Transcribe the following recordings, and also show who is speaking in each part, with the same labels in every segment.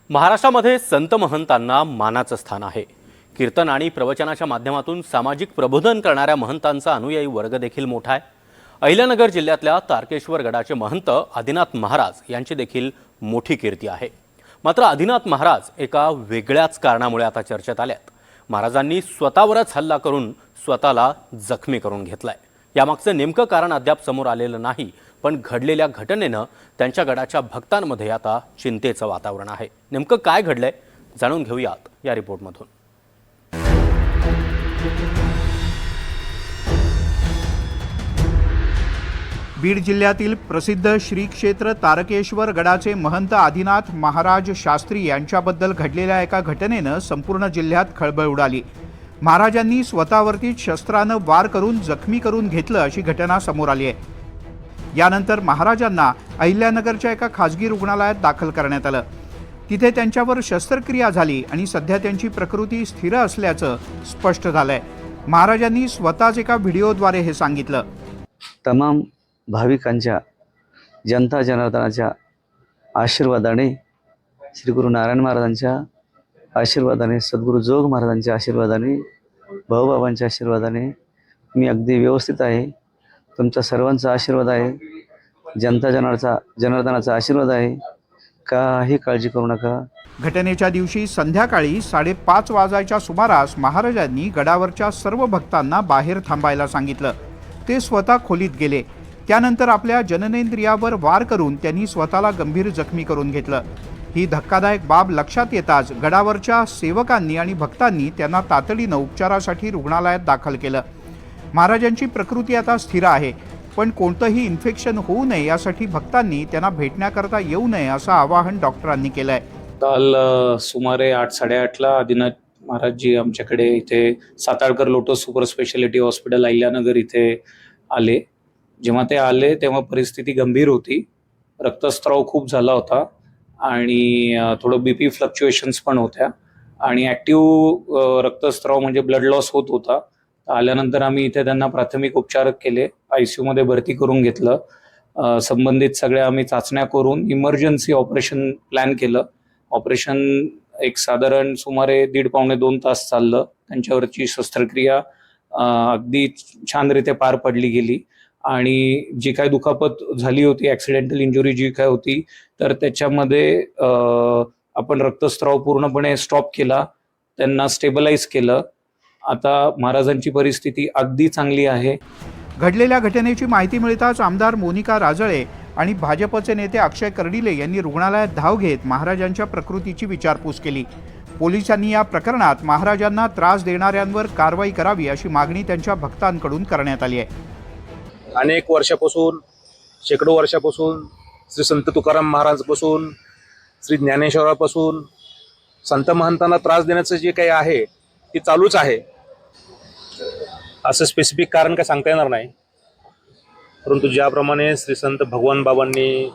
Speaker 1: महाराष्ट्रामध्ये संत महंतांना मानाचं स्थान आहे। कीर्तन आणि प्रवचनाच्या माध्यमातून सामाजिक प्रबोधन करणाऱ्या महंतांचा अनुयायी वर्ग देखील मोठा आहे। अहिल्यानगर जिल्ह्यातल्या तारकेश्वर गडाचे महंत आदिनाथ महाराज यांची देखील मोठी कीर्ती आहे। मात्र आदिनाथ महाराज एका वेगळ्याच कारणामुळे आता चर्चेत आल्यात। महाराजांनी स्वतःवरच हल्ला करून स्वतःला जखमी करून घेतलाय। यामागचं नेमकं कारण अद्याप समोर आलेलं नाही, पण घडलेल्या घटनेनं त्यांच्या गडाच्या भक्तांमध्ये आता चिंतेचं वातावरण आहे। नेमकं काय घडलंय जाणून घेऊयात या रिपोर्टमधून।
Speaker 2: बीड जिल्ह्यातील प्रसिद्ध श्री क्षेत्र तारकेश्वर गडाचे महंत आदिनाथ महाराज शास्त्री यांच्याबद्दल घडलेल्या एका घटनेनं संपूर्ण जिल्ह्यात खळबळ उडाली। महाराजांनी स्वतःवरतीच शस्त्रानं वार करून जखमी करून घेतलं अशी घटना समोर आली आहे। यानंतर महाराजांना अहिल्यानगरच्या एका खासगी रुग्णालयात दाखल करण्यात आलं। तिथे त्यांच्यावर शस्त्रक्रिया झाली आणि सध्या त्यांची प्रकृती स्थिर असल्याचं स्पष्ट झालंय। महाराजांनी स्वतःच एका व्हिडिओद्वारे हे सांगितलं।
Speaker 3: तमाम भाविकांच्या जनता जनार्दनाच्या आशीर्वादाने, श्री गुरु नारायण महाराजांच्या आशीर्वादाने, सद्गुरू जोग महाराजांच्या आशीर्वादाने, भाऊबाबांच्या आशीर्वादाने मी अगदी व्यवस्थित आहे। तुमचा सर्वांचा आशीर्वाद आहे, जनता जनार्दनाचा आशीर्वाद आहे। काही काळजी करू नका।
Speaker 2: घटनेच्या दिवशी संध्याकाळी 5:30 वाजायच्या सुमारास महाराजांनी गडावरच्या सर्व भक्तांना बाहेर थांबायला सांगितलं। ते स्वतः खोलीत गेले। त्यानंतर आपल्या जननेंद्रियावर वार करून त्यांनी स्वतःला गंभीर जखमी करून घेतलं। ही धक्कादायक बाब लक्षात येताच गडावरच्या सेवकांनी आणि भक्तांनी त्यांना तातडीनं उपचारासाठी रुग्णालयात दाखल केलं। महाराजांची प्रकृती आता स्थिर आहे, पण कोणतंही इन्फेक्शन होऊ नये यासाठी भक्तांनी त्यांना भेटण्याकरता येऊ नये असं आवाहन डॉक्टरांनी केलंय।
Speaker 4: काल सुमारे 8-8:30ला आदिनाथ महाराजजी आमच्याकडे इथे Satalkar lotus super speciality hospital Ahilyanagar इथे आले। जेव्हा ते आले तेव्हा परिस्थिती गंभीर होती। रक्तस्राव खूप झाला होता आणि थोडं बीपी फ्लक्च्युएशन्स पण होत्या आणि ॲक्टिव्ह रक्तस्राव म्हणजे ब्लड लॉस होत होता। आल्यानंतर आम्ही इथे त्यांना प्राथमिक उपचार केले, ICU मध्ये भरती करून घेतलं। संबंधित सगळ्या आम्ही चाचण्या करून इमर्जन्सी ऑपरेशन प्लॅन केलं। ऑपरेशन एक साधारण सुमारे 1.5-2 तास चाललं। त्यांच्यावरची शस्त्रक्रिया अगदी छानरीत्या पार पडली गेली आणि जी काय दुखापत झाली होती, ॲक्सिडेंटल इंजुरी जी काय होती, तर त्याच्यामध्ये आपण रक्तस्राव पूर्णपणे स्टॉप केला, त्यांना स्टेबलाइज केलं। आता महाराजांची परिस्थिती अगदी चांगली आहे।
Speaker 2: घडलेल्या घटनेची माहिती मिळताच आमदार मोनिका राजळे आणि भाजपचे नेते अक्षय कर्डिले यांनी रुग्णालयात धाव घेत महाराजांच्या प्रकृतीची विचारपूस केली। पोलिसांनी या प्रकरणात महाराजांना त्रास देणाऱ्यांवर कारवाई करावी अशी मागणी त्यांच्या भक्तांकडून करण्यात आली आहे।
Speaker 5: अनेक वर्षापासून, शेकडो वर्षापासून श्री संत तुकाराम महाराजपासून, श्री ज्ञानेश्वरापासून संत महंतांना त्रास देण्याचं जे काही आहे ते चालूच आहे। असं स्पेसिफिक कारण काय सांगता येणार नाही, परंतु ज्याप्रमाणे श्री संत भगवान बाबांनी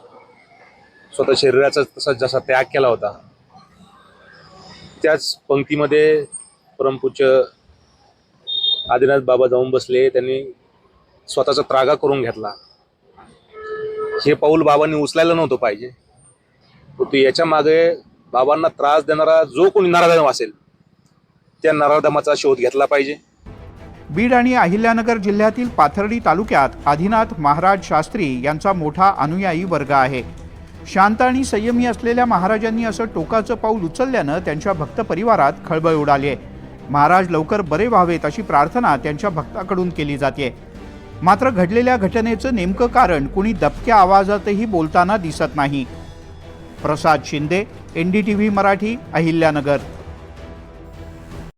Speaker 5: स्वतः शरीराचा जसा त्याग केला होता, त्याच पंक्तीमध्ये परमपूज्य आदिनाथ बाबा जाऊन बसले। त्यांनी स्वतःचा त्रागा करून घेतला। हे पाऊल बाबांनी उचलायला नव्हतं पाहिजे, परंतु याच्या मागे बाबांना त्रास देणारा जो कोणी नराधम असेल त्या नराधमाचा शोध घेतला पाहिजे।
Speaker 2: बीड आणि अहिल्यानगर जिल्ह्यातील पाथर्डी तालुक्यात आदिनाथ महाराज शास्त्री यांचा मोठा अनुयायी वर्ग आहे। शांत आणि संयमी असलेल्या महाराजांनी असं टोकाचं पाऊल उचलल्यानं त्यांच्या भक्त परिवारात खळबळ उडाली आहे। महाराज लवकर बरे व्हावेत अशी प्रार्थना त्यांच्या भक्ताकडून केली जाते। मात्र घडलेल्या घटनेचं नेमकं कारण कुणी दबक्या आवाजातही बोलताना दिसत नाही। प्रसाद शिंदे, NDTV मराठी, अहिल्यानगर।